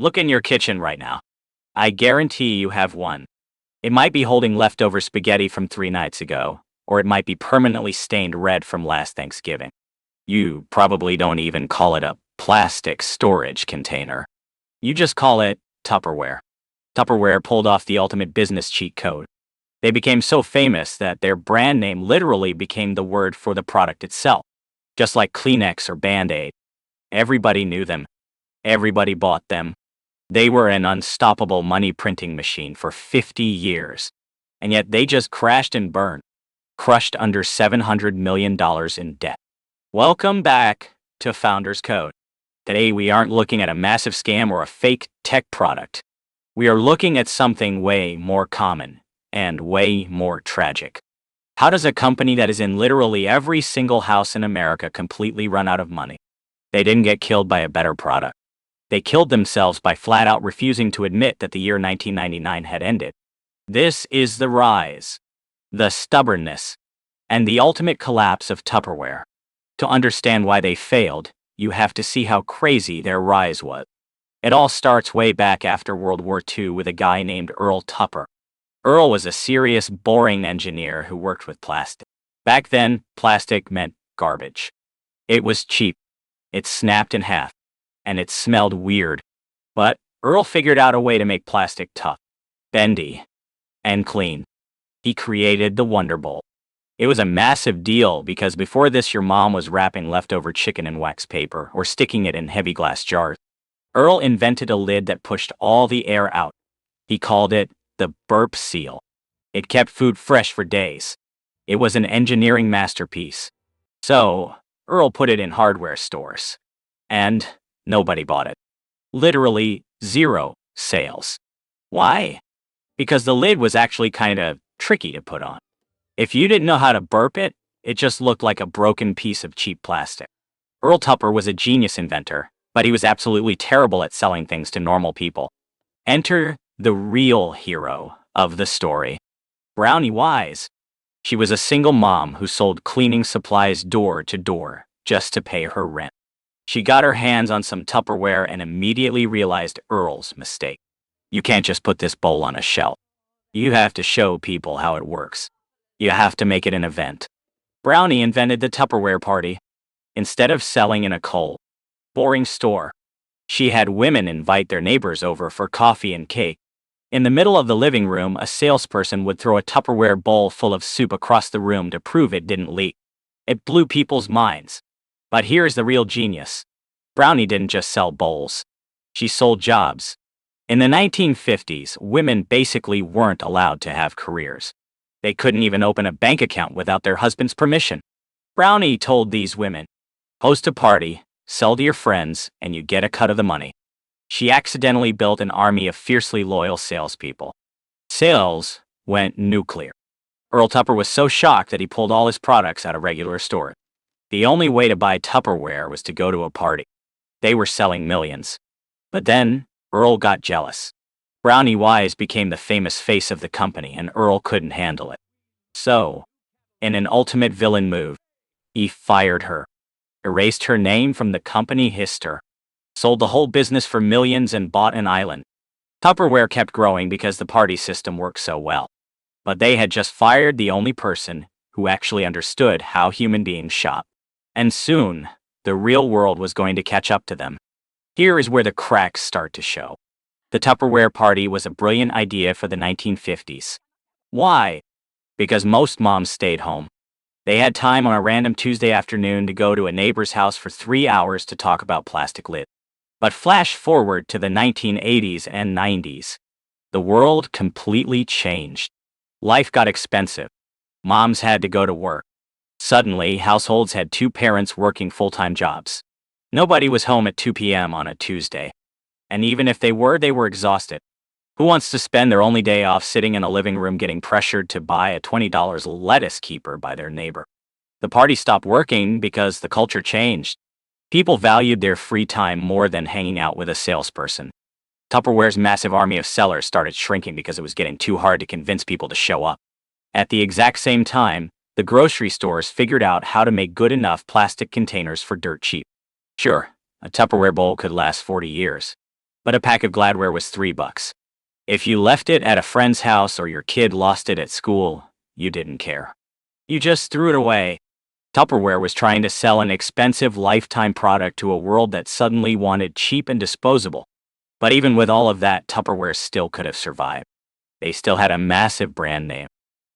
Look in your kitchen right now. I guarantee you have one. It might be holding leftover spaghetti from 3 nights ago, or it might be permanently stained red from last Thanksgiving. You probably don't even call it a plastic storage container. You just call it Tupperware. Tupperware pulled off the ultimate business cheat code. They became so famous that their brand name literally became the word for the product itself, just like Kleenex or Band-Aid. Everybody knew them. Everybody bought them. They were an unstoppable money printing machine for 50 years. And yet they just crashed and burned, crushed under $700 million in debt. Welcome back to Founder's Code. Today we aren't looking at a massive scam or a fake tech product. We are looking at something way more common and way more tragic. How does a company that is in literally every single house in America completely run out of money? They didn't get killed by a better product. They killed themselves by flat out refusing to admit that the year 1999 had ended. This is the rise, the stubbornness, and the ultimate collapse of Tupperware. To understand why they failed, you have to see how crazy their rise was. It all starts way back after World War II with a guy named Earl Tupper. Earl was a serious, boring engineer who worked with plastic. Back then, plastic meant garbage. It was cheap. It snapped in half. And it smelled weird. But Earl figured out a way to make plastic tough, bendy, and clean. He created the Wonderbowl. It was a massive deal because before this your mom was wrapping leftover chicken in wax paper or sticking it in heavy glass jars. Earl invented a lid that pushed all the air out. He called it the Burp Seal. It kept food fresh for days. It was an engineering masterpiece. So, Earl put it in hardware stores. And nobody bought it. Literally zero sales. Why? Because the lid was actually kind of tricky to put on. If you didn't know how to burp it, it just looked like a broken piece of cheap plastic. Earl Tupper was a genius inventor, but he was absolutely terrible at selling things to normal people. Enter the real hero of the story, Brownie Wise. She was a single mom who sold cleaning supplies door to door just to pay her rent. She got her hands on some Tupperware and immediately realized Earl's mistake. You can't just put this bowl on a shelf. You have to show people how it works. You have to make it an event. Brownie invented the Tupperware Party. Instead of selling in a cold, boring store, she had women invite their neighbors over for coffee and cake. In the middle of the living room, a salesperson would throw a Tupperware bowl full of soup across the room to prove it didn't leak. It blew people's minds. But here's the real genius. Brownie didn't just sell bowls. She sold jobs. In the 1950s, women basically weren't allowed to have careers. They couldn't even open a bank account without their husband's permission. Brownie told these women, host a party, sell to your friends, and you get a cut of the money. She accidentally built an army of fiercely loyal salespeople. Sales went nuclear. Earl Tupper was so shocked that he pulled all his products out of regular stores. The only way to buy Tupperware was to go to a party. They were selling millions. But then, Earl got jealous. Brownie Wise became the famous face of the company, and Earl couldn't handle it. So, in an ultimate villain move, he fired her, erased her name from the company history, sold the whole business for millions, and bought an island. Tupperware kept growing because the party system worked so well. But they had just fired the only person who actually understood how human beings shop. And soon, the real world was going to catch up to them. Here is where the cracks start to show. The Tupperware Party was a brilliant idea for the 1950s. Why? Because most moms stayed home. They had time on a random Tuesday afternoon to go to a neighbor's house for 3 hours to talk about plastic lids. But flash forward to the 1980s and 90s. The world completely changed. Life got expensive. Moms had to go to work. Suddenly, households had 2 parents working full-time jobs. Nobody was home at 2 p.m. on a Tuesday. And even if they were exhausted. Who wants to spend their only day off sitting in a living room getting pressured to buy a $20 lettuce keeper by their neighbor? The party stopped working because the culture changed. People valued their free time more than hanging out with a salesperson. Tupperware's massive army of sellers started shrinking because it was getting too hard to convince people to show up. At the exact same time, the grocery stores figured out how to make good enough plastic containers for dirt cheap. Sure, a Tupperware bowl could last 40 years. but a pack of Gladware was $3. If you left it at a friend's house or your kid lost it at school, you didn't care. You just threw it away. Tupperware was trying to sell an expensive lifetime product to a world that suddenly wanted cheap and disposable. But even with all of that, Tupperware still could have survived. They still had a massive brand name.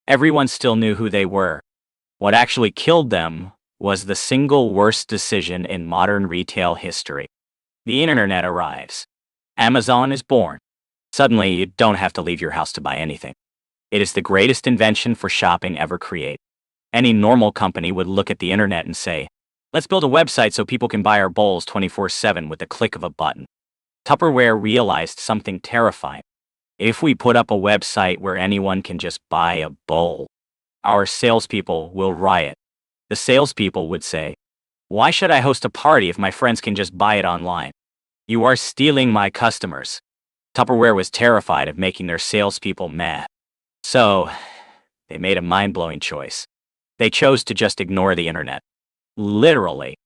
Everyone still knew who they were. What actually killed them was the single worst decision in modern retail history. The internet arrives. Amazon is born. Suddenly, you don't have to leave your house to buy anything. It is the greatest invention for shopping ever created. Any normal company would look at the internet and say, let's build a website so people can buy our bowls 24/7 with the click of a button. Tupperware realized something terrifying. If we put up a website where anyone can just buy a bowl, our salespeople will riot. The salespeople would say, why should I host a party if my friends can just buy it online? You are stealing my customers. Tupperware was terrified of making their salespeople mad. So, they made a mind-blowing choice. They chose to just ignore the internet. Literally.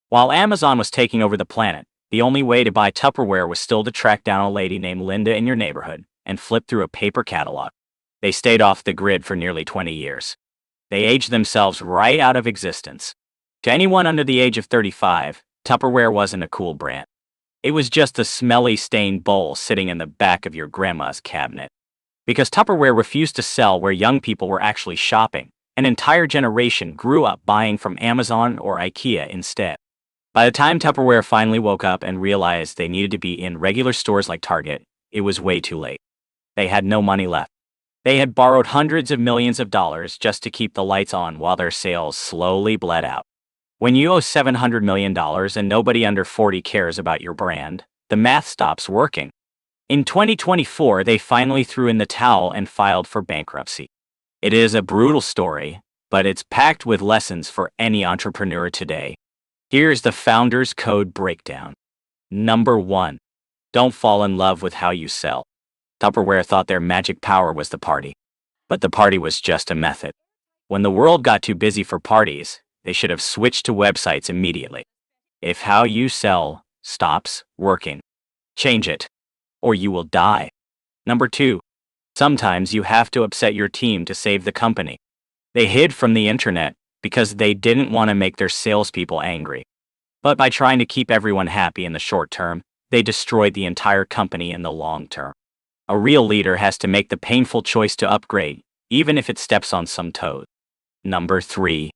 While Amazon was taking over the planet, the only way to buy Tupperware was still to track down a lady named Linda in your neighborhood and flip through a paper catalog. They stayed off the grid for nearly 20 years. They aged themselves right out of existence. To anyone under the age of 35, Tupperware wasn't a cool brand. It was just a smelly stained bowl sitting in the back of your grandma's cabinet. Because Tupperware refused to sell where young people were actually shopping, an entire generation grew up buying from Amazon or IKEA instead. By the time Tupperware finally woke up and realized they needed to be in regular stores like Target, it was way too late. They had no money left. They had borrowed hundreds of millions of dollars just to keep the lights on while their sales slowly bled out. When you owe $700 million and nobody under 40 cares about your brand, the math stops working. In 2024, they finally threw in the towel and filed for bankruptcy. It is a brutal story, but it's packed with lessons for any entrepreneur today. Here's the founder's code breakdown. Number 1. Don't fall in love with how you sell. Tupperware thought their magic power was the party. But the party was just a method. When the world got too busy for parties, they should have switched to websites immediately. If how you sell stops working, change it, or you will die. Number 2. Sometimes you have to upset your team to save the company. They hid from the internet because they didn't want to make their salespeople angry. But by trying to keep everyone happy in the short term, they destroyed the entire company in the long term. A real leader has to make the painful choice to upgrade, even if it steps on some toes. Number 3.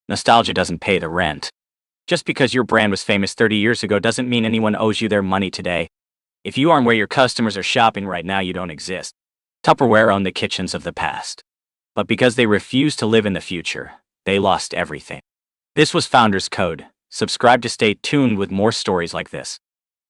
Nostalgia doesn't pay the rent. Just because your brand was famous 30 years ago doesn't mean anyone owes you their money today. If you aren't where your customers are shopping right now, you don't exist. Tupperware owned the kitchens of the past. But because they refused to live in the future, they lost everything. This was Founder's Code. Subscribe to stay tuned with more stories like this.